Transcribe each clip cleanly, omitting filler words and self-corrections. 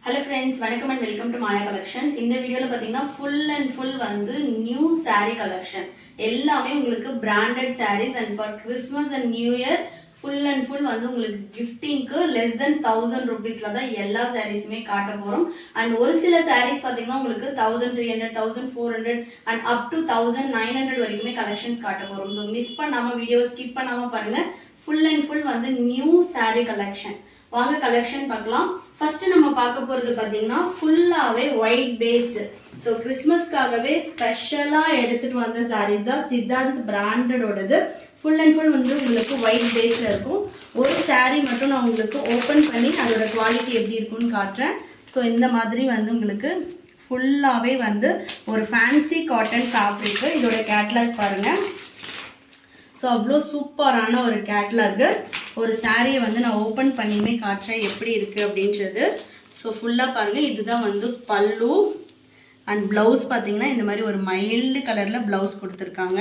Hello friends, welcome and welcome to Maya Collections. இந்த வீடியோல பாத்தீங்கன்னா full and full வந்து new saree collection. எல்லாமே உங்களுக்கு branded sarees and for Christmas and New Year full and full வந்து உங்களுக்கு giftingக்கு less than 1000 rupeesல தான் எல்லா sareesமே காட்ட போறோம். And ஒரு சில sarees பாத்தீங்கன்னா உங்களுக்கு 1300, 1400 and up to 1900 வரைக்குமே collections காட்ட போறோம். So miss பண்ணாம வீடியோவை skip பண்ணாம பாருங்க. Full and full வந்து new saree collection. வாங்க கலெக்ஷன் பார்க்கலாம். ஃபர்ஸ்ட் நம்ம பார்க்க போறது பாத்தீங்கன்னா ஃபுல்லாவே ஒயிட் பேஸ்ட். சோ கிறிஸ்மஸ்க்காகவே ஸ்பெஷலா எடுத்துட்டு வந்த சாரீஸ் தான் சித்தாந்த் பிராண்டடோடது. ஃபுல் அண்ட் ஃபுல் வந்து உங்களுக்கு ஒயிட் பேஸ்ல இருக்கும். ஒரு சாரீ மட்டும் நான் உங்களுக்கு ஓபன் பண்ணி அதோட குவாலிட்டி எப்படி இருக்குன்னு காட்டுறேன். சோ இந்த மாதிரி வந்து உங்களுக்கு ஃபுல்லாவே வந்து ஒரு ஃபேன்சி காட்டன் ஃபேப்ரிக். இதோட கேட்டலாக் பாருங்க. ஸோ அவ்வளோ சூப்பரான ஒரு கேட்லாகு. ஒரு சாரியை வந்து நான் ஓப்பன் பண்ணியுமே காட்டுறேன் எப்படி இருக்குது அப்படின்றது. ஸோ ஃபுல்லாக பாருங்கள், இதுதான் வந்து பல்லு அண்ட் ப்ளவுஸ் பார்த்தீங்கன்னா இந்த மாதிரி ஒரு மைல்டு கலரில் ப்ளவுஸ் கொடுத்துருக்காங்க.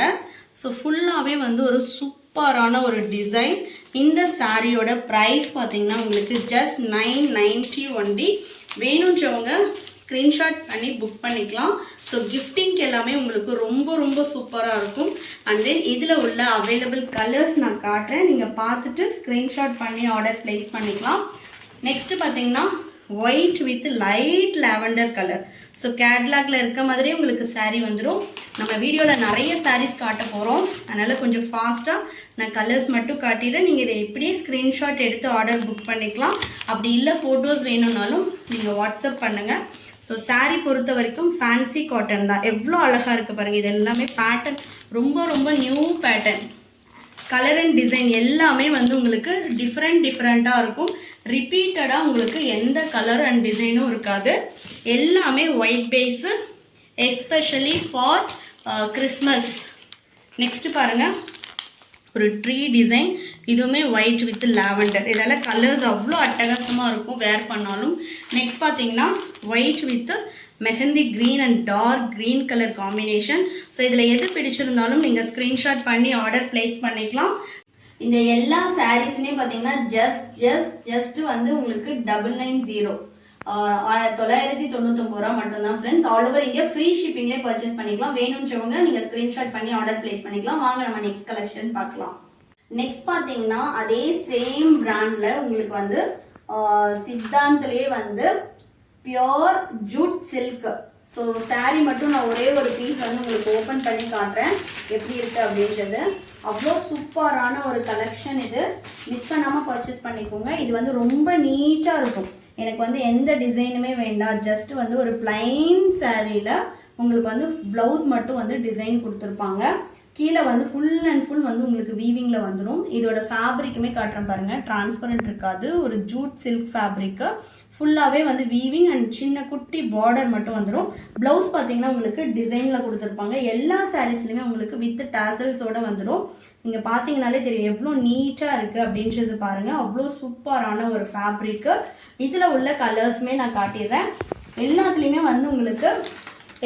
ஸோ ஃபுல்லாகவே வந்து ஒரு சூப்பரான ஒரு டிசைன். இந்த சாரியோட ப்ரைஸ் பார்த்தீங்கன்னா உங்களுக்கு ஜஸ்ட் 990 ஒன்லி. வேணுன்றவங்க ஸ்க்ரீன்ஷாட் பண்ணி புக் பண்ணிக்கலாம். ஸோ கிஃப்டிங்க்கு எல்லாமே உங்களுக்கு ரொம்ப ரொம்ப சூப்பராக இருக்கும். அண்ட் தென் இதில் உள்ள அவைலபிள் கலர்ஸ் நான் காட்டுறேன், நீங்கள் பார்த்துட்டு ஸ்க்ரீன்ஷாட் பண்ணி ஆர்டர் ப்ளேஸ் பண்ணிக்கலாம். நெக்ஸ்ட்டு பார்த்தீங்கன்னா white with light lavender colour. So கேட்லாகில் இருக்க மாதிரியே உங்களுக்கு சாரீ வந்துடும். நம்ம வீடியோவில் நிறைய சாரீஸ் காட்ட போகிறோம், அதனால் கொஞ்சம் ஃபாஸ்ட்டாக நான் கலர்ஸ் மட்டும் காட்டிடுறேன். நீங்கள் இதை எப்படியே ஸ்க்ரீன்ஷாட் எடுத்து ஆர்டர் புக் பண்ணிக்கலாம். அப்படி இல்லை ஃபோட்டோஸ் வேணும்னாலும் நீங்கள் வாட்ஸ்அப் பண்ணுங்கள். ஸோ சாரீ பொறுத்த வரைக்கும் ஃபேன்சி காட்டன் தான். எவ்வளோ அழகாக இருக்குது பாருங்கள். இது எல்லாமே பேட்டர்ன் ரொம்ப ரொம்ப new pattern. Colour and design எல்லாமே வந்து உங்களுக்கு டிஃப்ரெண்ட்டாக இருக்கும். ரிப்பீட்டடாக உங்களுக்கு எந்த கலர் அண்ட் டிசைனும் இருக்காது. எல்லாமே white base, especially for Christmas. Next பாருங்கள், ஒரு ட்ரீ டிசைன். இதுவுமே ஒயிட் வித் லாவெண்டர். இதெல்லாம் கலர்ஸ் அவ்வளோ அட்டகாசமாக இருக்கும் வேர் பண்ணாலும். நெக்ஸ்ட் பார்த்தீங்கன்னா white with mehndi green and dark green colour combination. So இதில் எது பிடிச்சிருந்தாலும் நீங்கள் ஸ்க்ரீன்ஷாட் பண்ணி ஆர்டர் ப்ளேஸ் பண்ணிக்கலாம். இந்த எல்லா சாரீஸுமே பார்த்தீங்கன்னா ஜஸ்ட் வந்து உங்களுக்கு 990 999 ரூபா மட்டும்தான் friends. All over India free ஷிப்பிங்லேயே பர்ச்சேஸ் பண்ணிக்கலாம். வேணும்ன்றவங்க நீங்கள் ஸ்க்ரீன்ஷாட் பண்ணி ஆர்டர் பிளேஸ் பண்ணிக்கலாம். வாங்க நம்ம நெக்ஸ்ட் கலெக்ஷன் பார்க்கலாம். நெக்ஸ்ட் பார்த்தீங்கன்னா அதே சேம் பிராண்டில் உங்களுக்கு வந்து சித்தாந்த்லேயே வந்து pure Jude silk. So sari மட்டும் நான் ஒரே ஒரு பீஸ் வந்து உங்களுக்கு ஓப்பன் பண்ணி காட்டுறேன் எப்படி இருக்குது அப்படின்றது. அவ்வளோ சூப்பரான ஒரு கலெக்ஷன். இது மிஸ் பண்ணாமல் பர்ச்சேஸ் பண்ணிக்கோங்க. இது வந்து ரொம்ப நீட்டாக இருக்கும். எனக்கு வந்து எந்த டிசைனுமே வேண்டாம், ஜஸ்ட் வந்து ஒரு பிளைன் சாரியில் உங்களுக்கு வந்து ப்ளவுஸ் மட்டும் வந்து டிசைன் கொடுத்துருப்பாங்க. கீழே வந்து ஃபுல் அண்ட் ஃபுல் வந்து உங்களுக்கு வீவிங்கில் வந்துடும். இதோட ஃபேப்ரிக்குமே காட்டுறேன் பாருங்கள், டிரான்ஸ்பரண்ட் இருக்காது. ஒரு ஜூட் சில்க் ஃபேப்ரிக்கு. ஃபுல்லாகவே வந்து வீவிங் அண்ட் சின்ன குட்டி பார்டர் மட்டும் வந்துடும். ப்ளவுஸ் பார்த்தீங்கன்னா உங்களுக்கு டிசைனில் கொடுத்துருப்பாங்க. எல்லா சாரீஸ்லையுமே உங்களுக்கு வித் டாசல்ஸோடு வந்துடும். நீங்கள் பார்த்தீங்கனாலே தெரியும் எவ்வளோ நீட்டாக இருக்குது அப்படின்றது பாருங்கள். அவ்வளோ சூப்பரான ஒரு ஃபேப்ரிக்கு. இதில் உள்ள கலர்ஸுமே நான் காட்டிடுறேன். எல்லாத்துலேயுமே வந்து உங்களுக்கு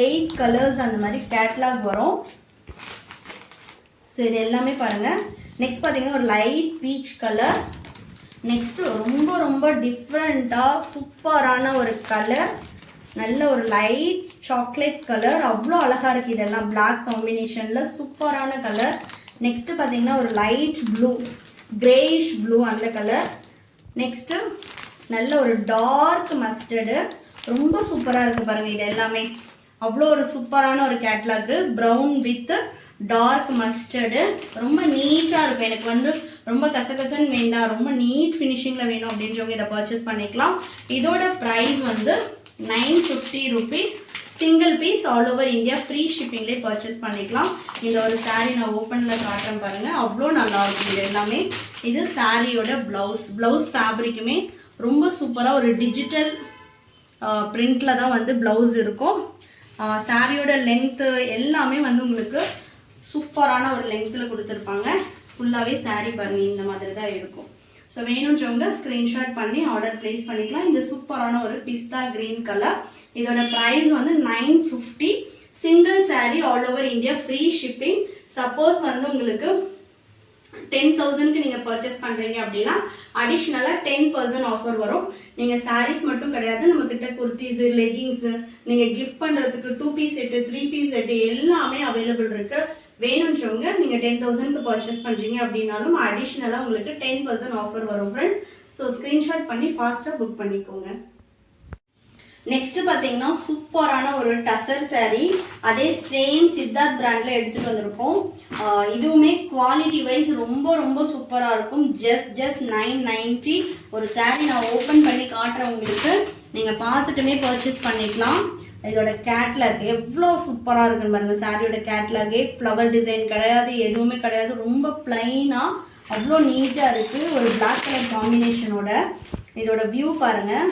8 கலர்ஸ் அந்த மாதிரி கேட்லாக் வரும். ஸோ இது எல்லாமே பாருங்கள். நெக்ஸ்ட் பார்த்தீங்கன்னா ஒரு லைட் பீச் கலர். நெக்ஸ்ட்டு ரொம்ப ரொம்ப டிஃப்ரெண்ட்டாக சூப்பரான ஒரு கலர், நல்ல ஒரு லைட் சாக்லேட் கலர். அவ்வளோ அழகாக இருக்குது. இதெல்லாம் பிளாக் காம்பினேஷனில் சூப்பரான கலர். நெக்ஸ்ட்டு பார்த்தீங்கன்னா ஒரு லைட் ப்ளூ, கிரேயிஷ் ப்ளூ அந்த கலர். நெக்ஸ்ட்டு நல்ல ஒரு டார்க் மஸ்டர்டு. ரொம்ப சூப்பராக இருக்குது பாருங்கள். இது எல்லாமே அவ்வளோ ஒரு சூப்பரான ஒரு catalogue. Brown with dark mustard. ரொம்ப நீட்டாக இருக்கும். எனக்கு வந்து ரொம்ப கசகசன்னு வேண்டாம், ரொம்ப நீட் ஃபினிஷிங்கில் வேணும் அப்படின்றவங்க இதை பர்ச்சேஸ் பண்ணிக்கலாம். இதோட ப்ரைஸ் வந்து 950 rupees. Single piece all over India free ஷிப்பிங்லேயே பர்ச்சேஸ் பண்ணிக்கலாம். இந்த ஒரு சாரீ நான் ஓப்பனில் காட்டுறேன் பாருங்கள். அவ்வளோ நல்லாயிருக்கும் இது எல்லாமே. இது சாரியோட ப்ளவுஸ் ஃபேப்ரிக்குமே ரொம்ப சூப்பராக ஒரு டிஜிட்டல் பிரிண்டில் தான் வந்து ப்ளவுஸ் இருக்கும். சாரியோட லென்த்து எல்லாமே வந்து உங்களுக்கு சூப்பரான ஒரு லென்த்தில் கொடுத்துருப்பாங்க. ஃபுல்லாகவே சாரீ பாருங்கள் இந்த மாதிரி தான் இருக்கும். ஸோ வேணுன்றவங்க ஸ்க்ரீன்ஷாட் பண்ணி ஆர்டர் ப்ளேஸ் பண்ணிக்கலாம். இந்த சூப்பரான ஒரு பிஸ்தா க்ரீன் கலர். இதோட ப்ரைஸ் வந்து 950. Single sari all over India free shipping. Suppose வந்து உங்களுக்கு 10,000க்கு நீங்கள் பர்ச்சேஸ் பண்ணுறீங்க அப்படின்னா அடிஷ்னலாக 10% ஆஃபர் வரும். நீங்கள் சாரீஸ் மட்டும் கிடையாது, நம்மக்கிட்ட குர்த்திஸு, லெகிங்ஸு, நீங்கள் கிஃப்ட் பண்ணுறதுக்கு 2 பீஸ் செட்டு, 3 பீஸ் செட்டு எல்லாமே அவைலபிள் இருக்குது. வேணுன்றவங்க நீங்கள் 10,000க்கு பர்ச்சேஸ் பண்ணுறீங்க அப்படின்னாலும் அடிஷ்னலாக உங்களுக்கு 10% ஆஃபர் வரும் ஃப்ரெண்ட்ஸ். ஸோ ஸ்க்ரீன்ஷாட் பண்ணி ஃபாஸ்ட்டாக புக் பண்ணிக்கோங்க. நெக்ஸ்ட் பார்த்தீங்கன்னா சூப்பரான ஒரு டசர் சாரீ, அதே சேம் சித்தார்த் பிராண்டில் எடுத்துகிட்டு வந்திருக்கோம். இதுவுமே குவாலிட்டி வைஸ் ரொம்ப ரொம்ப சூப்பராக இருக்கும். ஜஸ்ட் 990 ஒரு சாரீ நான் ஓப்பன் பண்ணி காட்டுறேன் உங்களுக்கு, நீங்கள் பார்த்துட்டுமே பர்ச்சேஸ் பண்ணிக்கலாம். இதோட கேட்லாக் எவ்வளோ சூப்பராக இருக்குன்னு பாருங்கள். சாரியோட கேட்லாகே ஃப்ளவர் டிசைன் கிடையாது, எதுவுமே கிடையாது, ரொம்ப பிளைனாக அவ்வளோ நீட்டாக இருக்குது. ஒரு பிளாக் கலர் காம்பினேஷனோட இதோட வியூ பாருங்கள்.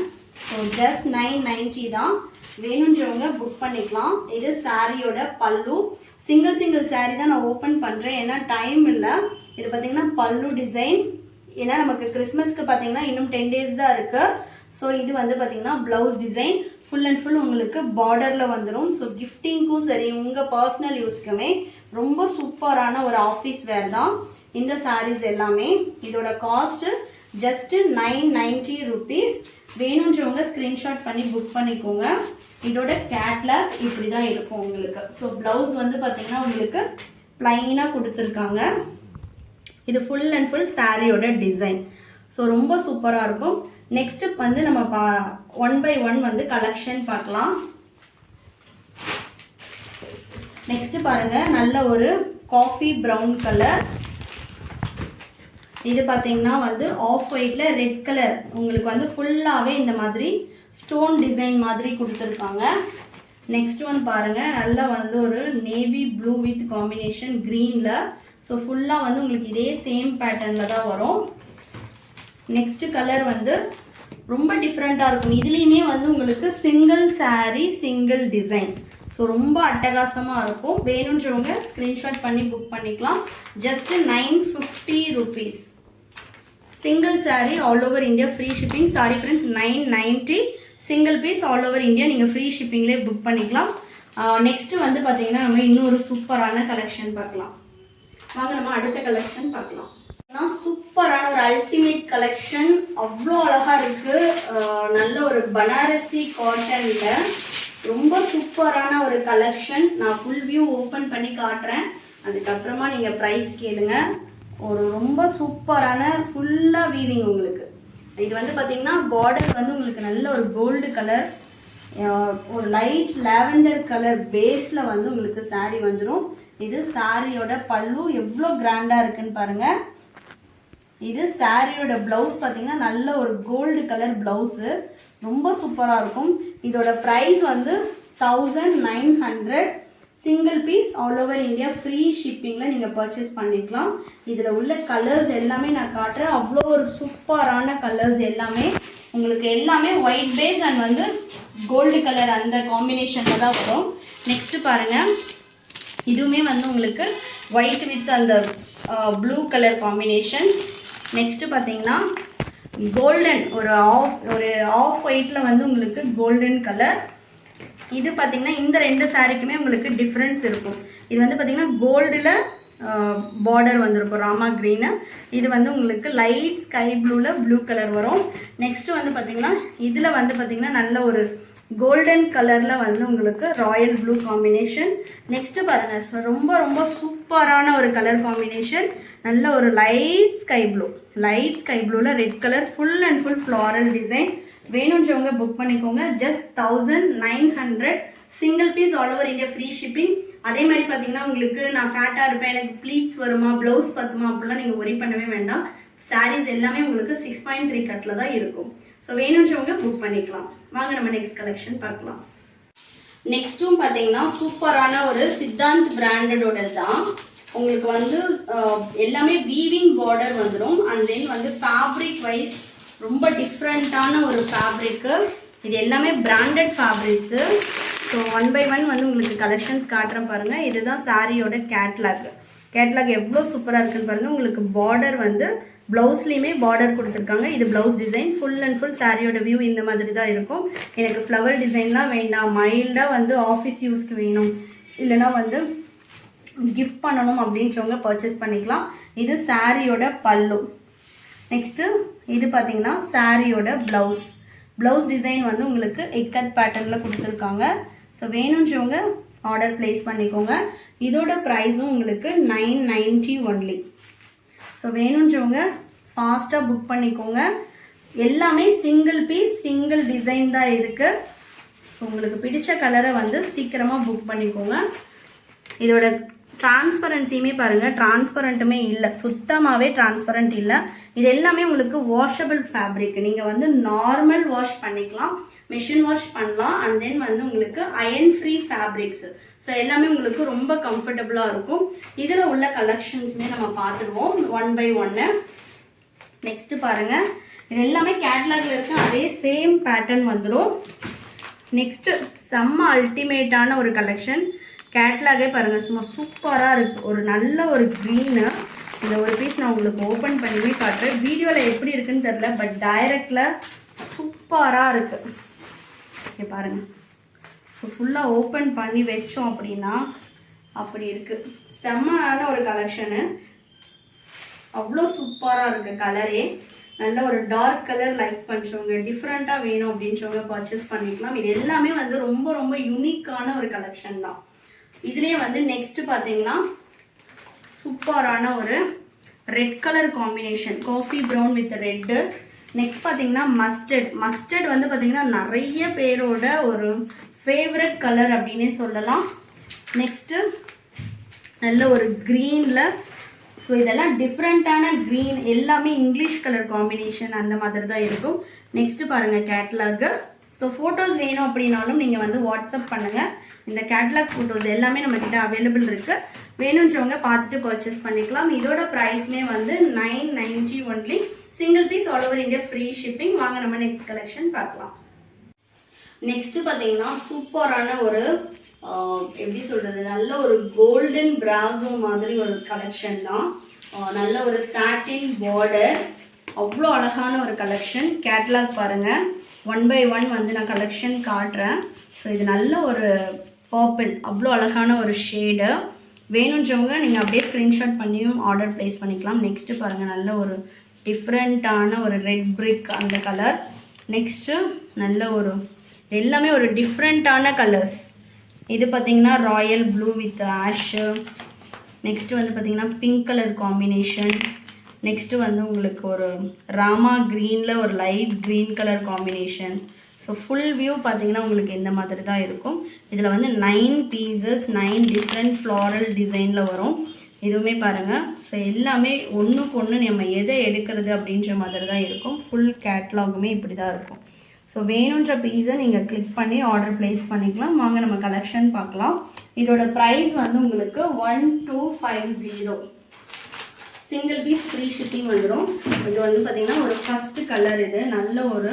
ஸோ ஜஸ்ட் 990 தான். வேணுன்றவங்க புக் பண்ணிக்கலாம். இது சாரியோட பல்லு. சிங்கிள் சாரீ தான் நான் ஓப்பன் பண்ணுறேன், ஏன்னா டைம் இல்லை. இது பார்த்தீங்கன்னா பல்லு டிசைன், ஏன்னா நமக்கு கிறிஸ்மஸ்க்கு பார்த்தீங்கன்னா இன்னும் 10 days தான் இருக்குது. ஸோ இது வந்து பார்த்தீங்கன்னா blouse design full and full உங்களுக்கு பார்டரில் வந்துடும். ஸோ கிஃப்டிங்க்கும் சரி, உங்கள் பர்சனல் யூஸ்க்குமே ரொம்ப சூப்பரான ஒரு ஆஃபீஸ் வேர் தான் இந்த சாரீஸ் எல்லாமே. இதோட காஸ்ட்டு ஜஸ்ட்டு 990 rupees. வேணுன்றவங்க ஸ்க்ரீன்ஷாட் பண்ணி புக் பண்ணிக்கோங்க. இதோட கேட்லாக் இப்படி தான் இருக்கும் உங்களுக்கு. ஸோ ப்ளவுஸ் வந்து பார்த்தீங்கன்னா உங்களுக்கு ப்ளைனாக கொடுத்துருக்காங்க. இது ஃபுல் அண்ட் ஃபுல் சாரியோட டிசைன். ஸோ ரொம்ப சூப்பராக இருக்கும். நெக்ஸ்ட்டு வந்து நம்ம 1 by 1 வந்து கலெக்ஷன் பார்க்கலாம். நெக்ஸ்ட்டு பாருங்கள், நல்ல ஒரு காஃபி ப்ரௌன் கலர். இது பார்த்தீங்கன்னா வந்து ஆஃப் ஒயிட்டில் ரெட் கலர் உங்களுக்கு வந்து ஃபுல்லாகவே இந்த மாதிரி ஸ்டோன் டிசைன் மாதிரி கொடுத்துருக்காங்க. நெக்ஸ்ட் ஒன் பாருங்கள், நல்லா வந்து ஒரு நேவி ப்ளூ வித் காம்பினேஷன் க்ரீனில். ஸோ ஃபுல்லாக வந்து உங்களுக்கு இதே சேம் பேட்டர்னில் தான் வரும். நெக்ஸ்ட்டு கலர் வந்து ரொம்ப டிஃப்ரெண்ட்டாக இருக்கும். இதுலேயுமே வந்து உங்களுக்கு single sari single design. So ரொம்ப அட்டகாசமாக இருக்கும். வேணுன்றவங்க ஸ்க்ரீன்ஷாட் பண்ணி புக் பண்ணிக்கலாம். Just 950 rupees. Single sari all over India free shipping. Sorry friends, 990 single piece all over India நீங்கள் ஃப்ரீ ஷிப்பிங்லேயே புக் பண்ணிக்கலாம். நெக்ஸ்ட்டு வந்து பார்த்தீங்கன்னா நம்ம இன்னொரு சூப்பரான கலெக்ஷன் பார்க்கலாம். வாங்க நம்ம அடுத்த கலெக்ஷன் பார்க்கலாம். சூப்பரான ஒரு அல்டிமேட் கலெக்ஷன், அவ்வளோ அழகாக இருக்குது. நல்ல ஒரு பனாரசி காட்டனில் ரொம்ப சூப்பரான ஒரு கலெக்ஷன். நான் ஃபுல் வியூ ஓப்பன் பண்ணி காட்டுறேன், அதுக்கப்புறமா நீங்கள் ப்ரைஸ் கேளுங்க. ஒரு ரொம்ப சூப்பரான ஃபுல்லாக வீவிங் உங்களுக்கு. இது வந்து பார்த்தீங்கன்னா பார்டர் வந்து உங்களுக்கு நல்ல ஒரு கோல்டு கலர், ஒரு லைட் லாவெண்டர் கலர் பேஸில் வந்து உங்களுக்கு சாரீ வந்துடும். இது சாரியோட பல்லு எவ்வளோ கிராண்டாக இருக்குன்னு பாருங்கள். இது சாரியோட ப்ளவுஸ் பார்த்தீங்கன்னா நல்ல ஒரு கோல்டு கலர் ப்ளவுஸு, ரொம்ப சூப்பராக இருக்கும். இதோட ப்ரைஸ் வந்து 1900. Single piece all over India free ஷிப்பிங்கில் நீங்கள் பர்ச்சேஸ் பண்ணிக்கலாம். இதில் உள்ள கலர்ஸ் எல்லாமே நான் காட்டுறேன். அவ்வளோ ஒரு சூப்பரான கலர்ஸ் எல்லாமே உங்களுக்கு, எல்லாமே ஒயிட் பேஸ் அண்ட் வந்து கோல்டு கலர் அந்த காம்பினேஷனில் தான் வரும். நெக்ஸ்ட்டு பாருங்கள், இதுவுமே வந்து உங்களுக்கு ஒயிட் வித் அந்த ப்ளூ கலர் காம்பினேஷன். நெக்ஸ்ட்டு பார்த்தீங்கன்னா கோல்டன் ஒரு ஆஃப் ஒயிட்டில் வந்து உங்களுக்கு கோல்டன் கலர். இது பார்த்தீங்கன்னா இந்த ரெண்டு சாரிக்குமே உங்களுக்கு டிஃப்ரென்ஸ் இருக்கும். இது வந்து பார்த்தீங்கன்னா கோல்டில் பார்டர் வந்துருக்கும் ராமா க்ரீனு. இது வந்து உங்களுக்கு லைட் ஸ்கை ப்ளூவில் ப்ளூ கலர் வரும். நெக்ஸ்ட்டு வந்து பார்த்திங்கன்னா இதில் வந்து பார்த்திங்கன்னா நல்ல ஒரு கோல்டன் கலரில் வந்து உங்களுக்கு ராயல் ப்ளூ காம்பினேஷன். நெக்ஸ்ட்டு பாருங்கள், ஸோ ரொம்ப ரொம்ப சூப்பரான ஒரு கலர் காம்பினேஷன். நல்ல ஒரு லைட் ஸ்கை ப்ளூவில் red colour full and full floral design. வேணுன்றவங்க புக் பண்ணிக்கோங்க. Just 1900 single piece all over India free shipping. அதே மாதிரி பார்த்தீங்கன்னா உங்களுக்கு நான் ஃபேட்டாக இருப்பேன், எனக்கு ப்ளீட்ஸ் வருமா, ப்ளவுஸ் பத்துமா அப்படிலாம் நீங்கள் ஒரி பண்ணவே வேண்டாம். சாரீஸ் எல்லாமே உங்களுக்கு 6.3 கட்டில் தான் இருக்கும். ஸோ வேணுன்றவங்க புக் பண்ணிக்கலாம். வாங்க நம்ம நெக்ஸ்ட் கலெக்ஷன் பார்க்கலாம். நெக்ஸ்ட்டும் பார்த்தீங்கன்னா சூப்பரான ஒரு சித்தாந்த் பிராண்டடோட தான். உங்களுக்கு வந்து எல்லாமே வீவிங் பார்டர் வந்துடும். அண்ட் தென் வந்து ஃபேப்ரிக் வைஸ் ரொம்ப டிஃப்ரெண்ட்டான ஒரு ஃபேப்ரிக்கு. இது எல்லாமே பிராண்டட் ஃபேப்ரிக்ஸு. ஸோ 1 by 1 வந்து உங்களுக்கு கலெக்ஷன்ஸ் காட்டுறேன் பாருங்கள். இதுதான் சாரியோட கேட்லாக் எவ்வளோ சூப்பராக இருக்குன்னு பாருங்கள். உங்களுக்கு பார்டர் வந்து ப்ளவுஸ்லேயுமே பார்டர் கொடுத்துருக்காங்க. இது blouse design. Full and full சாரியோட வியூ இந்த மாதிரி தான் இருக்கும். எனக்கு ஃப்ளவர் டிசைன்லாம் வேண்டாம், மைல்டாக வந்து ஆஃபீஸ் யூஸ்க்கு வேணும், இல்லைனா வந்து கிஃப்ட் பண்ணணும் அப்படின்றவங்க பர்ச்சேஸ் பண்ணிக்கலாம். இது சாரியோட பல்லு. நெக்ஸ்ட்டு இது பார்த்தீங்கன்னா சாரியோட ப்ளவுஸ் டிசைன் வந்து உங்களுக்கு இக்கட் பேட்டர்னில் கொடுத்துருக்காங்க. ஸோ வேணுன்றவங்க ஆர்டர் ப்ளேஸ் பண்ணிக்கோங்க. இதோட ப்ரைஸும் உங்களுக்கு 990 ஒன்லி. ஸோ வேணுன்றவங்க ஃபாஸ்ட்டாக புக் பண்ணிக்கோங்க. எல்லாமே சிங்கிள் பீஸ் சிங்கிள் டிசைன் தான் இருக்குது. ஸோ உங்களுக்கு பிடிச்ச கலரை வந்து சீக்கிரமாக புக் பண்ணிக்கோங்க. இதோட டிரான்ஸ்பரன்சியுமே பாருங்கள், டிரான்ஸ்பரண்ட்டுமே இல்லை, சுத்தமாகவே டிரான்ஸ்பரண்ட் இல்லை. இது எல்லாமே உங்களுக்கு வாஷபிள் ஃபேப்ரிக். நீங்கள் வந்து நார்மல் வாஷ் பண்ணிக்கலாம், மிஷின் வாஷ் பண்ணலாம். அண்ட் தென் வந்து உங்களுக்கு அயன் ஃப்ரீ ஃபேப்ரிக்ஸ். ஸோ எல்லாமே உங்களுக்கு ரொம்ப கம்ஃபர்டபுளாக இருக்கும். இதில் உள்ள கலெக்ஷன்ஸுமே நம்ம பார்த்துடுவோம் ஒன் பை ஒன்று. நெக்ஸ்ட்டு பாருங்கள், இது எல்லாமே கேட்லாகில் இருக்க அதே சேம் பேட்டர்ன் வந்துடும். நெக்ஸ்ட்டு செம்ம அல்டிமேட்டான ஒரு கலெக்ஷன். கேட்லாகே பாருங்கள், சும்மா சூப்பராக இருக்குது. ஒரு நல்ல ஒரு க்ரீனு. இந்த ஒரு பீஸ் நான் உங்களுக்கு ஓப்பன் பண்ணி காட்டுறேன். வீடியோவில் எப்படி இருக்குன்னு தெரில, பட் டைரக்டில் சூப்பராக இருக்குது. இங்கே பாருங்கள். ஸோ ஃபுல்லாக ஓப்பன் பண்ணி வச்சோம் அப்படின்னா அப்படி இருக்குது. செம்மையான ஒரு கலெக்ஷனு. அவ்வளோ சூப்பராக இருக்குது கலரே. நல்ல ஒரு டார்க் கலர் லைக் பண்ணுறவங்க, டிஃப்ரெண்ட்டாக வேணும் அப்படின்றவங்க பர்ச்சேஸ் பண்ணிக்கலாம். இது எல்லாமே வந்து ரொம்ப ரொம்ப யூனிக்கான ஒரு கலெக்ஷன் தான். இதுலேயே வந்து நெக்ஸ்ட் பார்த்தீங்கன்னா சூப்பரான ஒரு red colour combination, coffee brown with red. Next பார்த்தீங்கன்னா மஸ்டர்ட் வந்து பார்த்தீங்கன்னா நிறைய பேரோட ஒரு ஃபேவரட் கலர் அப்படின்னே சொல்லலாம். நெக்ஸ்ட்டு நல்ல ஒரு க்ரீனில். ஸோ இதெல்லாம் டிஃப்ரெண்ட்டான க்ரீன், எல்லாமே இங்கிலீஷ் கலர் காம்பினேஷன் அந்த மாதிரி தான் இருக்கும். நெக்ஸ்ட்டு பாருங்கள் கேட்லாகு. ஸோ ஃபோட்டோஸ் வேணும் அப்படின்னாலும் நீங்கள் வந்து வாட்ஸ்அப் பண்ணுங்கள். இந்த கேட்லாக் ஃபோட்டோஸ் எல்லாமே நம்மக்கிட்ட அவைலபிள் இருக்குது. வேணுன்றவங்க பார்த்துட்டு பர்ச்சேஸ் பண்ணிக்கலாம். இதோட ப்ரைஸ்மே வந்து 990 only. Single piece all over India free shipping. வாங்க நம்ம நெக்ஸ்ட் கலெக்ஷன் பார்க்கலாம். நெக்ஸ்ட்டு பார்த்தீங்கன்னா சூப்பரான ஒரு எப்படி சொல்கிறது, நல்ல ஒரு கோல்டன் பிராசோ மாதிரி ஒரு கலெக்ஷன் தான். நல்ல ஒரு சாட்டின் பார்டர், அவ்வளோ அழகான ஒரு கலெக்ஷன். கேட்லாக் பாருங்கள், ஒன் பை ஒன் வந்து நான் கலெக்ஷன் காட்டுறேன். ஸோ இது நல்ல ஒரு பர்பிள், அவ்வளோ அழகான ஒரு ஷேடு. வேணுன்றவங்க நீங்கள் அப்படியே ஸ்க்ரீன்ஷாட் பண்ணியும் ஆர்டர் ப்ளேஸ் பண்ணிக்கலாம். நெக்ஸ்ட்டு பாருங்கள், நல்ல ஒரு டிஃப்ரெண்ட்டான ஒரு ரெட் பிரிக் அந்த கலர். நெக்ஸ்ட்டு நல்ல ஒரு எல்லாமே ஒரு டிஃப்ரெண்ட்டான கலர்ஸ். இது பார்த்திங்கன்னா Royal blue with Ashu. Next வந்து பார்த்திங்கன்னா பிங்க் கலர் காம்பினேஷன். நெக்ஸ்ட்டு வந்து உங்களுக்கு ஒரு ராமா க்ரீனில் ஒரு light green colour combination. So full view பார்த்தீங்கன்னா உங்களுக்கு இந்த மாதிரி தான் இருக்கும். இதில் வந்து 9 பீசஸ் 9 டிஃப்ரெண்ட் ஃப்ளாரல் டிசைனில் வரும். இதுவுமே பாருங்கள். ஸோ எல்லாமே ஒன்றுக்கு ஒன்று நம்ம எதை எடுக்கிறது அப்படின்ற மாதிரி தான் இருக்கும். ஃபுல் கேட்லாகுமே இப்படி தான் இருக்கும். ஸோ வேணுன்ற பீஸை நீங்கள் கிளிக் பண்ணி ஆர்டர் ப்ளேஸ் பண்ணிக்கலாம். வாங்க நம்ம கலெக்ஷன் பார்க்கலாம். இதோட ப்ரைஸ் வந்து உங்களுக்கு 1250. சிங்கிள் பீஸ் ஃப்ரீ ஷிப்பிங் வந்துடும். இது வந்து பார்த்திங்கன்னா ஒரு ஃபஸ்ட்டு கலர். இது நல்ல ஒரு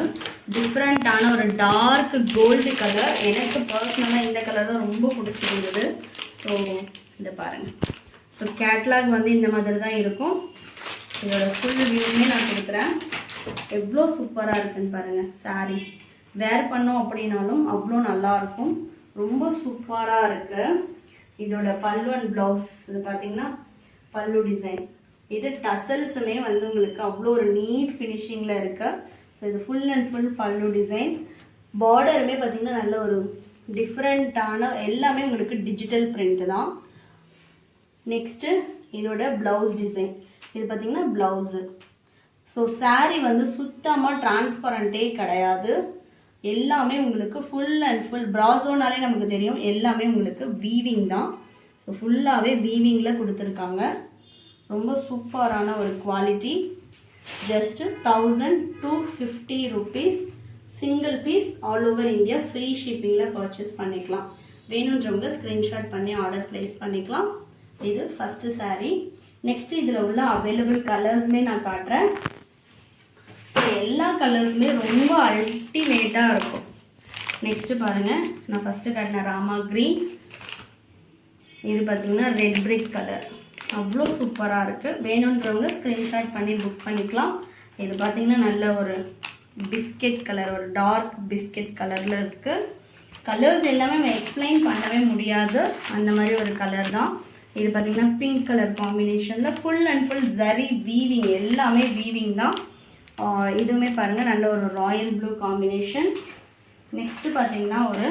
டிஃப்ரெண்ட்டான ஒரு டார்க் கோல்டு கலர். எனக்கு பர்சனலாக இந்த கலர் தான் ரொம்ப பிடிச்சிருந்தது. ஸோ இதை பாருங்கள். ஸோ கேட்லாக் வந்து இந்த மாதிரி தான் இருக்கும். இதோட ஃபுல் வியூமே நான் கொடுக்குறேன். எவ்வளோ சூப்பராக இருக்குன்னு பாருங்கள். சாரீ வேர் பண்ணோம் அப்படின்னாலும் அவ்வளோ நல்லாயிருக்கும். ரொம்ப சூப்பராக இருக்குது. இதோட பல்லு அண்ட் ப்ளவுஸ் இது பார்த்திங்கன்னா பல்லு டிசைன். இது டசல்ஸுமே வந்து உங்களுக்கு அவ்வளோ ஒரு நீட் ஃபினிஷிங்கில் இருக்குது. ஸோ இது ஃபுல் அண்ட் ஃபுல் பல்லு டிசைன். பார்டருமே பார்த்திங்கன்னா நல்ல ஒரு டிஃப்ரெண்ட்டான எல்லாமே உங்களுக்கு டிஜிட்டல் பிரிண்ட் தான். நெக்ஸ்ட்டு இதோட ப்ளவுஸ் டிசைன். இது பார்த்திங்கன்னா ப்ளவுஸு. ஸோ சாரீ வந்து சுத்தமாக டிரான்ஸ்பரண்ட்டே கிடையாது. எல்லாமே உங்களுக்கு ஃபுல் அண்ட் ஃபுல் ப்ராசோனாலே நமக்கு தெரியும், எல்லாமே உங்களுக்கு வீவிங் தான். ஸோ ஃபுல்லாகவே வீவிங்கில் கொடுத்துருக்காங்க. ரொம்ப சூப்பரான ஒரு quality. Just 1250 rupees. Single piece all over India free ஷிப்பிங்கில் பர்ச்சேஸ் பண்ணிக்கலாம். வேணுன்றவங்க ஸ்க்ரீன்ஷாட் பண்ணி ஆர்டர் ப்ளேஸ் பண்ணிக்கலாம். இது ஃபஸ்ட்டு சாரீ. நெக்ஸ்ட்டு இதில் உள்ள அவைலபிள் கலர்ஸுமே நான் காட்டுறேன். ஸோ எல்லா கலர்ஸுமே ரொம்ப அல்டிமேட்டாக இருக்கும். நெக்ஸ்ட்டு பாருங்கள், நான் ஃபஸ்ட்டு காட்டின ராமா க்ரீன். இது பார்த்திங்கன்னா ரெட் பிரிக் கலர், அவ்வளோ சூப்பராக இருக்குது. வேணுன்றவங்க ஸ்க்ரீன்ஷாட் பண்ணி புக் பண்ணிக்கலாம். இது பார்த்திங்கன்னா நல்ல ஒரு பிஸ்கெட் கலர், ஒரு டார்க் பிஸ்கெட் கலரில் இருக்குது. கலர்ஸ் எல்லாமே நம்ம எக்ஸ்பிளைன் பண்ணவே முடியாது, அந்த மாதிரி ஒரு கலர் தான். இது பார்த்தீங்கன்னா பிங்க் கலர் காம்பினேஷனில் full and full zari weaving, எல்லாமே வீவிங் தான். இதுவுமே பாருங்கள் நல்ல ஒரு ராயல் ப்ளூ காம்பினேஷன். நெக்ஸ்ட்டு பார்த்தீங்கன்னா ஒரு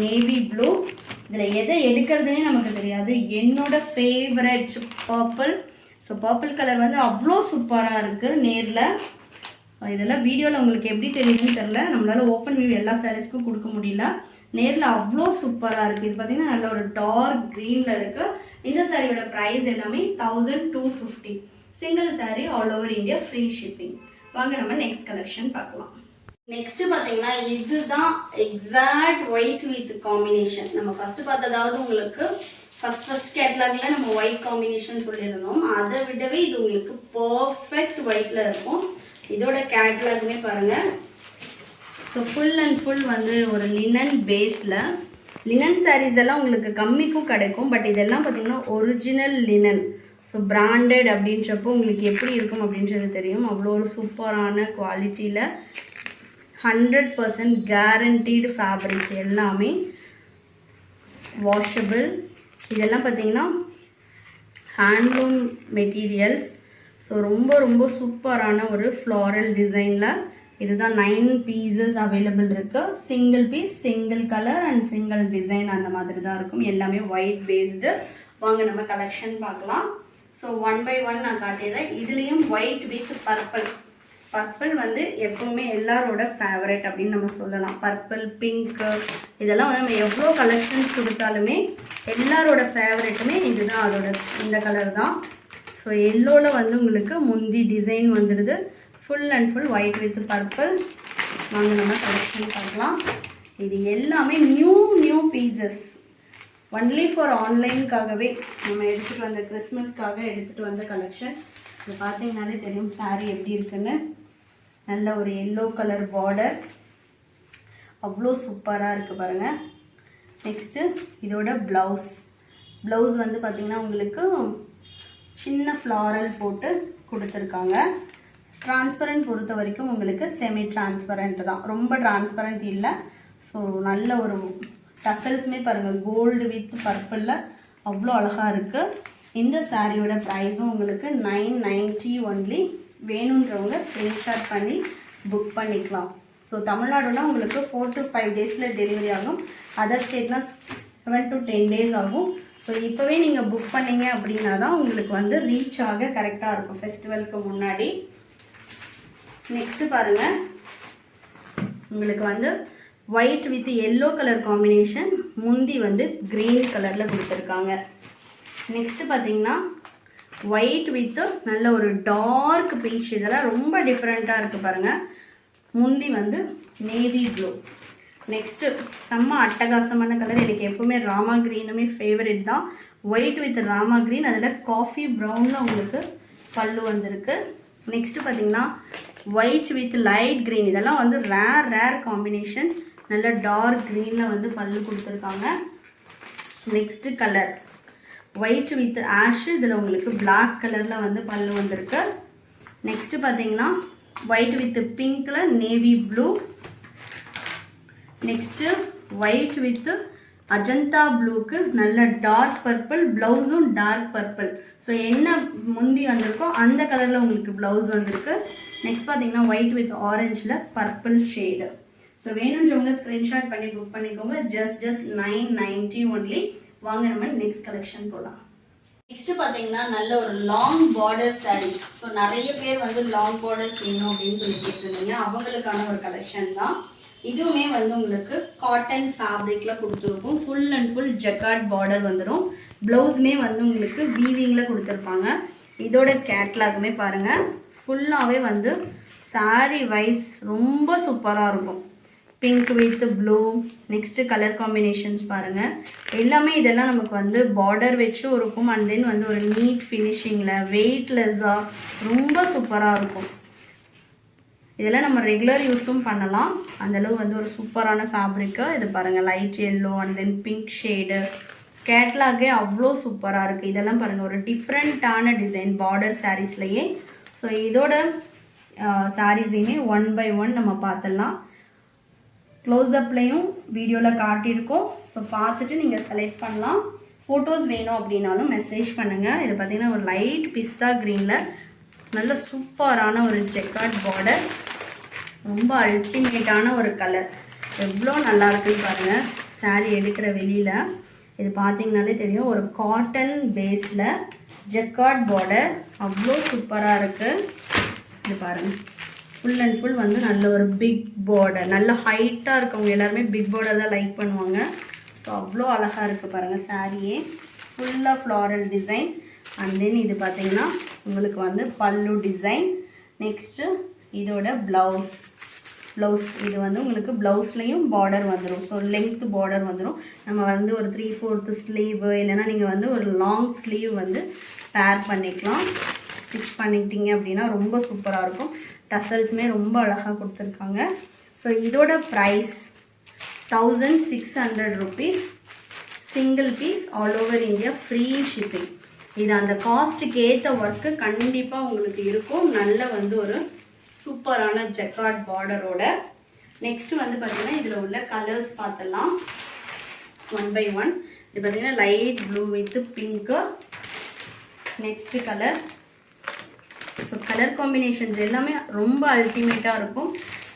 நேவி ப்ளூ. இதில் எதை எடுக்கிறதுனே நமக்கு தெரியாது. என்னோட favourite purple. So purple colour வந்து அவ்வளோ சூப்பராக இருக்குது நேரில். இதெல்லாம் வீடியோவில் உங்களுக்கு எப்படி தெரியுதுன்னு தெரில, நம்மளால் ஓப்பன் வியூ எல்லா சாரீஸ்க்கும் கொடுக்க முடியல. நேரில் அவ்வளோ சூப்பராக இருக்குது. இது பார்த்திங்கன்னா நல்ல ஒரு டார்க் க்ரீனில் இருக்குது. இந்த சாரியோட ப்ரைஸ் எல்லாமே 1250. Single sari all over India free shipping. வாங்க நம்ம நெக்ஸ்ட் கலெக்ஷன் பார்க்கலாம். நெக்ஸ்ட் பார்த்தீங்கன்னா இதுதான் எக்ஸாக்ட் ஒயிட் வித் காம்பினேஷன். நம்ம ஃபஸ்ட்டு பார்த்ததாவது உங்களுக்கு ஃபஸ்ட் கேட்லாக்ல நம்ம ஒயிட் காம்பினேஷன் சொல்லியிருந்தோம். அதை விடவே இது உங்களுக்கு பர்ஃபெக்ட் ஒயிட்டில் இருக்கும். இதோட கேட்லாகுமே பாருங்கள். ஸோ ஃபுல் அண்ட் ஃபுல் வந்து ஒரு லினன் பேஸில். லினன் சாரீஸ் எல்லாம் உங்களுக்கு கம்மிக்கும் கிடைக்கும். பட் இதெல்லாம் பார்த்திங்கன்னா ஒரிஜினல் லினன். ஸோ பிராண்டட் அப்படின்றப்போ உங்களுக்கு எப்படி இருக்கும் அப்படின்றது தெரியும். அவ்வளோ ஒரு சூப்பரான குவாலிட்டியில் 100% கேரண்டீடு ஃபேப்ரிக்ஸ், எல்லாமே வாஷபிள். இதெல்லாம் பார்த்திங்கன்னா ஹேண்ட்லூம் மெட்டீரியல்ஸ். ஸோ ரொம்ப ரொம்ப சூப்பரான ஒரு ஃப்ளாரல் டிசைனில். இதுதான் 9 பீசஸ் அவைலபிள் இருக்குது. Single piece, single colour and single design அந்த மாதிரி தான் இருக்கும். எல்லாமே ஒயிட் பேஸ்டு. வாங்க நம்ம கலெக்ஷன் பார்க்கலாம். ஸோ 1 by 1 நான் காட்டிடுறேன். இதுலேயும் ஒயிட் வித் பர்பிள். பர்பிள் வந்து எப்பவுமே எல்லாரோட ஃபேவரட் அப்படின்னு நம்ம சொல்லலாம். பர்பிள், பிங்க்கு, இதெல்லாம் வந்து நம்ம எவ்வளோ கலெக்ஷன்ஸ் கொடுத்தாலுமே எல்லாரோட ஃபேவரெட்டுமே இதுதான். அதோட இந்த கலர் தான். ஸோ எல்லோவில் வந்து உங்களுக்கு முந்தி டிசைன் வந்துடுது. Full and full white with purple. வாங்க நம்ம கலெக்ஷன் பார்க்கலாம். இது எல்லாமே நியூ பீசஸ். ஒன்லி ஃபார் ஆன்லைனுக்காகவே நம்ம எடுத்துகிட்டு வந்த கிறிஸ்மஸ்க்காக எடுத்துகிட்டு வந்த கலெக்ஷன். இது பார்த்தீங்கன்னாலே தெரியும் சாரீ எப்படி இருக்குன்னு. நல்ல ஒரு எல்லோ கலர் பார்டர், அவ்வளோ சூப்பராக இருக்குது பாருங்கள். நெக்ஸ்ட்டு இதோட ப்ளவுஸ் வந்து பார்த்திங்கன்னா உங்களுக்கு சின்ன ஃப்ளாரல் போட்டு கொடுத்துருக்காங்க. டிரான்ஸ்பரண்ட் பொறுத்த வரைக்கும் உங்களுக்கு செமி டிரான்ஸ்பரண்ட் தான், ரொம்ப டிரான்ஸ்பரண்ட் இல்லை. ஸோ நல்ல ஒரு டசல்ஸுமே பாருங்கள் கோல்டு வித் பர்பிளில் அவ்வளோ அழகாக இருக்குது. இந்த சாரியோட ப்ரைஸும் உங்களுக்கு 990 ஒன்லி. வேணுன்றவங்க ஸ்க்ரீன்ஷாட் பண்ணி புக் பண்ணிக்கலாம். ஸோ தமிழ்நாடுனா உங்களுக்கு 4 to 5 டேஸில் டெலிவரி ஆகும். அதர் ஸ்டேட்னால் 7 to 10 டேஸ் ஆகும். ஸோ இப்போவே நீங்கள் புக் பண்ணிங்க அப்படின்னா தான் உங்களுக்கு வந்து ரீச் ஆக கரெக்டாக இருக்கும் ஃபெஸ்டிவலுக்கு முன்னாடி. நெக்ஸ்ட்டு பாருங்கள், உங்களுக்கு வந்து white with yellow colour combination, முந்தி வந்து க்ரீன் கலரில் கொடுத்துருக்காங்க. நெக்ஸ்ட்டு பார்த்தீங்கன்னா ஒயிட் வித்து நல்ல ஒரு டார்க் பீச். இதெல்லாம் ரொம்ப டிஃப்ரெண்ட்டாக இருக்குது பாருங்கள். முந்தி வந்து நேவி ப்ளூ. நெக்ஸ்ட்டு செம்ம அட்டகாசமான கலர். எனக்கு எப்போவுமே ராமா க்ரீனுமே ஃபேவரட் தான். ஒயிட் வித் ராமா க்ரீன், அதில் காஃபி ப்ரௌனில் உங்களுக்கு பல்லு வந்திருக்கு. நெக்ஸ்ட்டு பார்த்தீங்கன்னா ஒயிட் வித் லைட் க்ரீன். இதெல்லாம் வந்து ரேர் காம்பினேஷன். நல்ல டார்க் க்ரீனில் வந்து பல்லு கொடுத்துருக்காங்க. Next colour white with ash. இதில் உங்களுக்கு பிளாக் கலரில் வந்து பல்லு வந்திருக்கு. நெக்ஸ்ட்டு பார்த்தீங்கன்னா ஒயிட் வித் பிங்க்கில் navy blue. Next white with Ajanta ப்ளூக்கு நல்ல டார்க் பர்பிள், ப்ளவுஸும் டார்க் பர்பிள். ஸோ என்ன முந்தி வந்திருக்கோ அந்த கலரில் உங்களுக்கு ப்ளவுஸ் வந்திருக்கு. நெக்ஸ்ட் பார்த்தீங்கன்னா ஒயிட் வித் ஆரஞ்சில் பர்பிள் ஷேடு. ஸோ வேணுன்றவங்க ஸ்க்ரீன்ஷாட் பண்ணி புக் பண்ணிக்கோங்க. Just 990 only. வாங்க நம்ம நெக்ஸ்ட் கலெக்ஷன் போகலாம். நெக்ஸ்ட் பார்த்தீங்கன்னா நல்ல ஒரு லாங் பார்டர் சாரீஸ். ஸோ நிறைய பேர் வந்து லாங் பார்டர்ஸ் வேணும் அப்படின்னு சொல்லி கேட்டிருந்தீங்க. அவங்களுக்கான ஒரு கலெக்ஷன் தான். இதுவுமே வந்து உங்களுக்கு காட்டன் ஃபேப்ரிக்கில் கொடுத்துருக்கும். Full and full jacquard border வந்துடும். ப்ளவுஸுமே வந்து உங்களுக்கு வீவிங்கில் கொடுத்துருப்பாங்க. இதோட கேட்லாகுமே பாருங்கள், ஃபுல்லாகவே வந்து சாரீ வைஸ் ரொம்ப சூப்பராக இருக்கும். Pink with blue. Next colour combinations பாருங்கள். எல்லாமே இதெல்லாம் நமக்கு வந்து பார்டர் வச்சும் இருக்கும். அண்ட் தென் வந்து ஒரு நீட் ஃபினிஷிங்கில் வெயிட்லெஸ்ஸாக ரொம்ப சூப்பராக இருக்கும். இதெல்லாம் நம்ம ரெகுலர் யூஸும் பண்ணலாம். அந்தளவு வந்து ஒரு சூப்பரான ஃபேப்ரிக்கு. இது பாருங்கள் light yellow and then pink shade. கேட்லாகே அவ்வளோ சூப்பராக இருக்குது. இதெல்லாம் பாருங்கள் ஒரு டிஃப்ரெண்ட்டான டிசைன் பார்டர் சாரீஸ்லையே. ஸோ இதோட சாரீஸையுமே 1 by 1 நம்ம பார்த்துடலாம். க்ளோஸ்அப்லேயும் வீடியோவில் காட்டியிருக்கோம். ஸோ பார்த்துட்டு நீங்கள் செலக்ட் பண்ணலாம். ஃபோட்டோஸ் வேணும் அப்படின்னாலும் மெசேஜ் பண்ணுங்கள். இது பார்த்திங்கன்னா ஒரு லைட் பிஸ்தா க்ரீனில் நல்ல சூப்பரான ஒரு ஜெக்கார்ட் பார்டர், ரொம்ப அல்டிமேட்டான ஒரு கலர். எவ்வளோ நல்லா இருக்குன்னு பாருங்கள் சாரீ எடுக்கிற வெளியில். இது பார்த்திங்கனாலே தெரியும், ஒரு காட்டன் பேஸில் ஜெக்கார்ட் பார்டர் அவ்வளோ சூப்பராக இருக்குது. இது பாருங்கள் ஃபுல் அண்ட் ஃபுல் வந்து நல்ல ஒரு பிக் பார்டர், நல்ல ஹைட்டாக இருக்கவங்க எல்லாருமே பிக் பார்டர் தான் லைக் பண்ணுவாங்க. ஸோ அவ்வளோ அழகாக இருக்குது பாருங்கள் சாரியே, ஃபுல்லாக ஃப்ளாரல் டிசைன். அண்ட் தென் இது பார்த்திங்கன்னா உங்களுக்கு வந்து பல்லு டிசைன். நெக்ஸ்ட்டு இதோட ப்ளவுஸ் இது வந்து உங்களுக்கு ப்ளவுஸ்லேயும் பார்டர் வந்துடும். ஸோ லென்த் பார்டர் வந்துடும். நம்ம வந்து ஒரு 3/4 ஸ்லீவு இல்லைன்னா நீங்கள் வந்து ஒரு லாங் ஸ்லீவ் வந்து பேர் பண்ணிக்கலாம். ஸ்டிச் பண்ணிக்கிட்டீங்க அப்படின்னா ரொம்ப சூப்பராக இருக்கும். டசல்ஸுமே ரொம்ப அழகாக கொடுத்துருக்காங்க. ஸோ இதோட price 1600 rupees. Single piece all over India free shipping. இது அந்த காஸ்ட்டுக்கு ஏற்ற ஒர்க்கு கண்டிப்பாக உங்களுக்கு இருக்கும். நல்ல வந்து ஒரு சூப்பரான ஜெக்கார்ட் பார்டரோட. நெக்ஸ்ட் வந்து பார்த்திங்கன்னா இதில் உள்ள கலர்ஸ் பார்த்துடலாம் ஒன் பை ஒன். இது பார்த்திங்கன்னா light blue with pink. Next colour. So colour combinations எல்லாமே ரொம்ப அல்டிமேட்டாக இருக்கும்.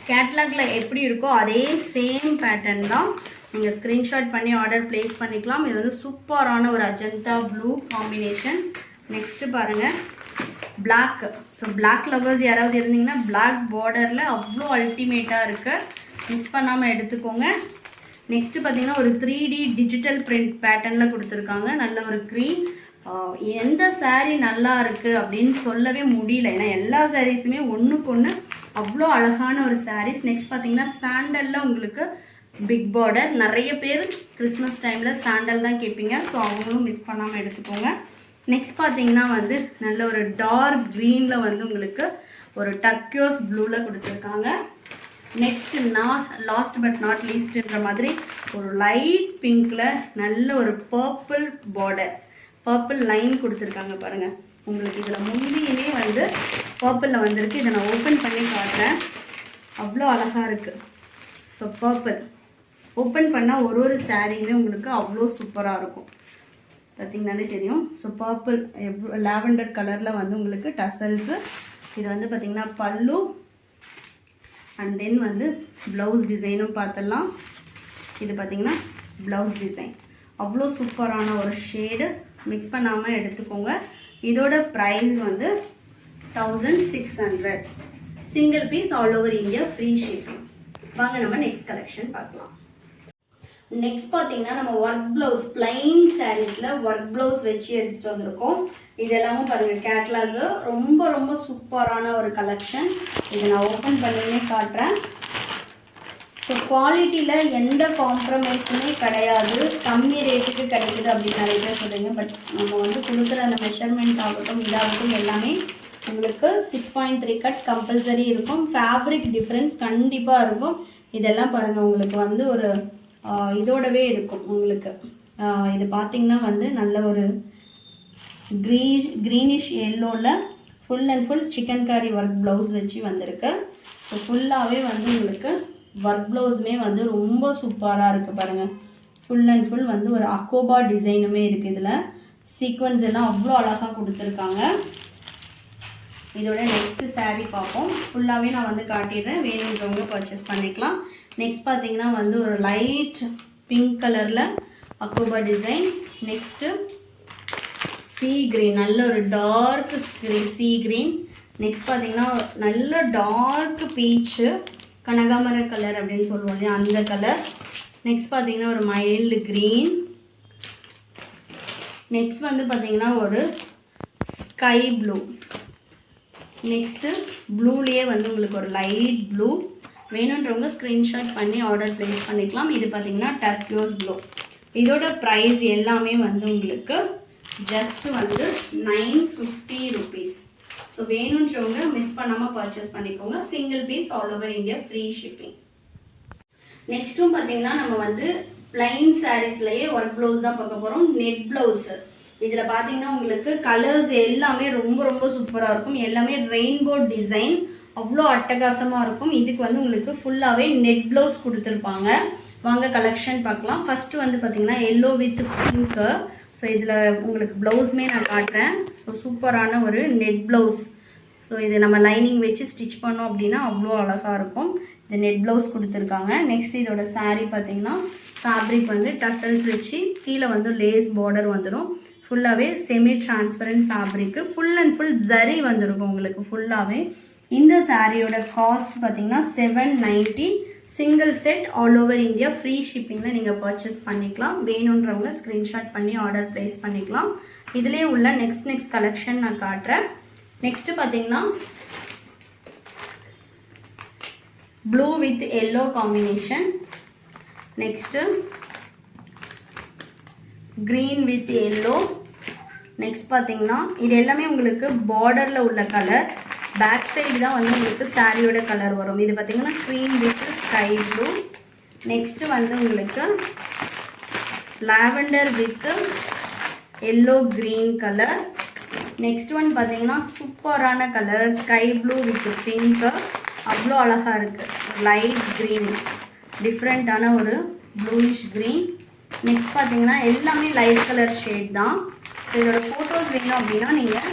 கேட்லாகில் எப்படி இருக்கோ அதே சேம் பேட்டர்ன் தான். நீங்கள் ஸ்க்ரீன்ஷாட் பண்ணி ஆர்டர் ப்ளேஸ் பண்ணிக்கலாம். இது வந்து சூப்பரான ஒரு அஜந்தா ப்ளூ காம்பினேஷன். நெக்ஸ்ட்டு பாருங்கள் பிளாக். ஸோ பிளாக் லவர்ஸ் யாராவது இருந்தீங்கன்னா பிளாக் பார்டரில் அவ்வளோ அல்டிமேட்டாக இருக்குது, மிஸ் பண்ணாமல் எடுத்துக்கோங்க. நெக்ஸ்ட்டு பார்த்தீங்கன்னா ஒரு 3D டிஜிட்டல் பிரிண்ட் பேட்டர்னில் கொடுத்துருக்காங்க. நல்ல ஒரு க்ரீன். எந்த சாரீ நல்லா இருக்குது அப்படின்னு சொல்லவே முடியல, ஏன்னா எல்லா சாரீஸுமே ஒன்றுக்கு ஒன்று அவ்வளோ அழகான ஒரு சாரீஸ். நெக்ஸ்ட் பார்த்தீங்கன்னா சாண்டலில் உங்களுக்கு பிக் பார்டர். நிறைய பேர் கிறிஸ்மஸ் டைமில் சாண்டல் தான் கேட்பீங்க. ஸோ அவங்களும் மிஸ் பண்ணாமல் எடுத்துக்கோங்க. நெக்ஸ்ட் பார்த்தீங்கன்னா வந்து நல்ல ஒரு டார்க் க்ரீனில் வந்து உங்களுக்கு ஒரு டர்க்கியோஸ் ப்ளூவில் கொடுத்துருக்காங்க. நெக்ஸ்ட்டு லாஸ்ட் பட் நாட் லீஸ்ட்ன்ற மாதிரி ஒரு லைட் பிங்க்கில் நல்ல ஒரு பர்பிள் பார்டர், பர்பிள் லைன் கொடுத்துருக்காங்க பாருங்கள். உங்களுக்கு இதில் முந்தியுமே வந்து பர்பிளில் வந்திருக்கு. இதை நான் ஓப்பன் பண்ணி காட்டுறேன். அவ்வளோ அழகாக இருக்குது. ஸோ பர்பிள் ஓப்பன் பண்ணால் ஒரு சாரியுமே உங்களுக்கு அவ்வளோ சூப்பராக இருக்கும். பார்த்திங்கனாலே தெரியும். ஸோ பர்பிள் லாவெண்டர் கலரில் வந்து உங்களுக்கு டசல்ஸு. இது வந்து பார்த்திங்கன்னா பல்லு. அண்ட் தென் வந்து ப்ளவுஸ் டிசைனும் பார்த்துடலாம். இது பார்த்திங்கன்னா ப்ளவுஸ் டிசைன் அவ்வளோ சூப்பரான ஒரு ஷேடு, மிக்ஸ் பண்ணாமல் எடுத்துக்கோங்க. இதோட ப்ரைஸ் வந்து 1600. Single piece all over India free shipping. வாங்க நம்ம நெக்ஸ்ட் கலெக்ஷன் பார்க்கலாம். நெக்ஸ்ட் பார்த்தீங்கன்னா நம்ம ஒர்க் ப்ளவுஸ், பிளைன் சாரீஸில் ஒர்க் ப்ளவுஸ் வச்சு எடுத்துகிட்டு வந்திருக்கோம். இது எல்லாமே பாருங்கள் கேட்லாகு, ரொம்ப ரொம்ப சூப்பரான ஒரு கலெக்ஷன். இதை நான் ஓப்பன் பண்ணியே காட்டுறேன். ஸோ குவாலிட்டியில் எந்த காம்ப்ரமைஸுமே கிடையாது. கம்மி ரேட்டுக்கு கிடைக்குது அப்படின்னு நிறைய பேர் சொல்லுங்க. பட் நம்ம வந்து கொடுக்குற அந்த மெஷர்மெண்ட் ஆகட்டும் இதாகட்டும் எல்லாமே உங்களுக்கு 6.3 கட் கம்பல்சரி இருக்கும். ஃபேப்ரிக் டிஃப்ரென்ஸ் கண்டிப்பாக இருக்கும். இதெல்லாம் பாருங்கள் உங்களுக்கு வந்து ஒரு இதோடவே இருக்கும். உங்களுக்கு இது பார்த்திங்கன்னா வந்து நல்ல ஒரு க்ரீனிஷ் எல்லோவில் full and full chikankari work blouse வச்சு வந்திருக்கு. ஸோ ஃபுல்லாகவே வந்து உங்களுக்கு ஒர்க் ப்ளவுஸுமே வந்து ரொம்ப சூப்பராக இருக்குது பாருங்கள். ஃபுல் அண்ட் ஃபுல் வந்து ஒரு அக்கோபா டிசைனுமே இருக்குது. இதில் சீக்வன்ஸ் எல்லாம் அவ்வளோ அழகாக கொடுத்துருக்காங்க. இதோட நெக்ஸ்ட்டு சாரீ பார்ப்போம். ஃபுல்லாகவே நான் வந்து காட்டிடுறேன், வேணுன்றவங்க பர்ச்சேஸ் பண்ணிக்கலாம். நெக்ஸ்ட் பார்த்தீங்கன்னா வந்து ஒரு லைட் பிங்க் கலரில் அக்கோபா டிசைன். நெக்ஸ்ட்டு சீ க்ரீன், நல்ல ஒரு டார்க் சீ க்ரீன். நெக்ஸ்ட் பார்த்தீங்கன்னா நல்ல டார்க் பீச்சு, கனகாமர கலர் அப்படின்னு சொல்லுவோம் இல்லையா அந்த கலர். நெக்ஸ்ட் பார்த்தீங்கன்னா ஒரு மைல்டு க்ரீன். நெக்ஸ்ட் வந்து பார்த்தீங்கன்னா ஒரு ஸ்கை ப்ளூ. நெக்ஸ்ட்டு ப்ளூலேயே வந்து உங்களுக்கு ஒரு லைட் ப்ளூ. வேணுன்றவங்க ஸ்க்ரீன்ஷாட் பண்ணி ஆர்டர் ப்ளேஸ் பண்ணிக்கலாம். இது பார்த்தீங்கன்னா டர்க்கியோஸ் ப்ளூ. இதோட ப்ரைஸ் எல்லாமே வந்து உங்களுக்கு ஜஸ்ட் வந்து 950 rupees. ஸோ வேணுன்றவங்க மிஸ் பண்ணாமல் பர்ச்சேஸ் பண்ணிக்கோங்க. Single piece all over India free shipping. நெக்ஸ்ட்டும் பார்த்தீங்கன்னா நம்ம வந்து பிளைன் சாரீஸ்லேயே ஒர்க் ப்ளவுஸ் தான் பார்க்க போகிறோம். Net blouse. இதில் பார்த்தீங்கன்னா உங்களுக்கு கலர்ஸ் எல்லாமே ரொம்ப ரொம்ப சூப்பராக இருக்கும். எல்லாமே ரெயின்போ டிசைன் அவ்வளோ அட்டகாசமாக இருக்கும். இதுக்கு வந்து உங்களுக்கு ஃபுல்லாகவே நெட் ப்ளவுஸ் கொடுத்துருப்பாங்க. வாங்க கலெக்ஷன் பார்க்கலாம். ஃபஸ்ட்டு வந்து பார்த்தீங்கன்னா எல்லோ வித் பிங்க்கு ஸோ இதில் உங்களுக்கு ப்ளவுஸுமே நான் காட்டுறேன். ஸோ சூப்பரான ஒரு நெட் ப்ளவுஸ். ஸோ இது நம்ம லைனிங் வச்சு ஸ்டிச் பண்ணோம் அப்படின்னா அவ்வளோ அழகாக இருக்கும். இது நெட் ப்ளவுஸ் கொடுத்துருக்காங்க. நெக்ஸ்ட் இதோட saree பார்த்தீங்கன்னா ஃபேப்ரிக் வந்து டசல்ஸ் வச்சு கீழே வந்து லேஸ் பார்டர் வந்துடும். ஃபுல்லாகவே semi transparent fabric full and full zari வந்துருக்கும் உங்களுக்கு ஃபுல்லாகவே. இந்த சாரியோட காஸ்ட் பார்த்தீங்கன்னா 790. Single set all over India free ஷிப்பிங்கில் நீங்கள் பர்ச்சேஸ் பண்ணிக்கலாம். வேணுன்றவங்க ஸ்க்ரீன்ஷாட் பண்ணி ஆர்டர் ப்ளேஸ் பண்ணிக்கலாம். இதிலே உள்ள நெக்ஸ்ட் கலெக்ஷன் நான் காட்டுறேன். நெக்ஸ்ட்டு பார்த்தீங்கன்னா blue with yellow combination. Next green with yellow. Next பார்த்தீங்கன்னா இது எல்லாமே உங்களுக்கு பார்டரில் உள்ள கலர். பேக் சைடு தான் வந்து உங்களுக்கு சாரியோட கலர் வரும். இது பார்த்தீங்கன்னா cream with sky blue. Next வந்து உங்களுக்கு lavender with yellow green colour. Next one பார்த்தீங்கன்னா சூப்பரான colour sky blue with pink. அவ்வளோ அழகாக இருக்குது. லைட் க்ரீன், டிஃப்ரெண்ட்டான ஒரு ப்ளூயிஷ் க்ரீன். நெக்ஸ்ட் பார்த்தீங்கன்னா எல்லாமே லைட் கலர் ஷேட் தான். ஸோ இதோட ஃபோட்டோஸ் வேணும் அப்படின்னா நீங்கள்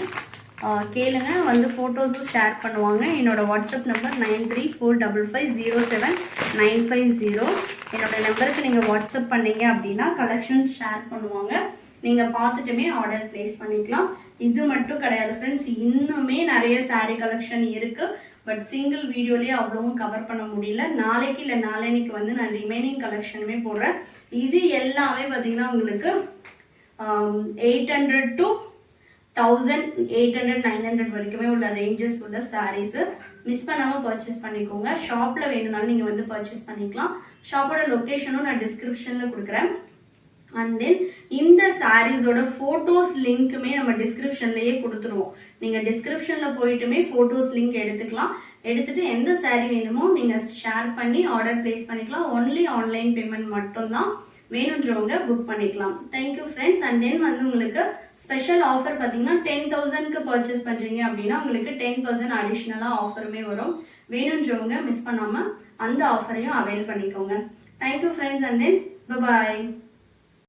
கேளுங்க, வந்து ஃபோட்டோஸும் ஷேர் பண்ணுவாங்க. என்னோடய வாட்ஸ்அப் நம்பர் 9345079550. என்னோடய நம்பருக்கு நீங்கள் வாட்ஸ்அப் பண்ணிங்க அப்படின்னா கலெக்ஷன் ஷேர் பண்ணுவாங்க. நீங்கள் பார்த்துட்டுமே ஆர்டர் ப்ளேஸ் பண்ணிக்கலாம். இது மட்டும் கிடையாது ஃப்ரெண்ட்ஸ், இன்னுமே நிறைய saree கலெக்ஷன் இருக்குது. பட் சிங்கிள் வீடியோலேயே அவ்வளவும் கவர் பண்ண முடியல. நாளைக்கு இல்லை நாளைக்கு வந்து நான் ரிமைனிங் கலெக்ஷனுமே போடுறேன். இது எல்லாமே பார்த்தீங்கன்னா உங்களுக்கு 800 to 1800 900 வரைக்குமே உள்ள ரேஞ்சஸ் உள்ள சாரீஸு. மிஸ் பண்ணாமல் பர்ச்சேஸ் பண்ணிக்கோங்க. ஷாப்பில் வேணும்னாலும் நீங்கள் வந்து பர்ச்சேஸ் பண்ணிக்கலாம். ஷாப்போட லொக்கேஷனும் நான் டிஸ்கிரிப்ஷனில் கொடுக்குறேன். அண்ட் தென் இந்த சாரீஸோட ஃபோட்டோஸ் லிங்க்குமே நம்ம டிஸ்கிரிப்ஷன்லேயே கொடுத்துருவோம். நீங்கள் டிஸ்கிரிப்ஷனில் போயிட்டுமே ஃபோட்டோஸ் லிங்க் எடுத்துக்கலாம். எடுத்துகிட்டு எந்த சாரீ வேணுமோ நீங்கள் ஷேர் பண்ணி ஆர்டர் ப்ளேஸ் பண்ணிக்கலாம். ஒன்லி ஆன்லைன் பேமெண்ட் மட்டும்தான். வேணுன்றவங்க புக் பண்ணிக்கலாம். Thank you friends. அண்ட் தென் வந்து உங்களுக்கு ஸ்பெஷல் ஆஃபர் பார்த்தீங்கன்னா 10,000க்கு பர்ச்சேஸ் பண்ணுறீங்க அப்படின்னா உங்களுக்கு 10% அடிஷ்னலாக ஆஃபருமே வரும். வேணுன்றவங்க மிஸ் பண்ணாமல் அந்த ஆஃபரையும் அவைல் பண்ணிக்கோங்க. Thank you friends. And then bye.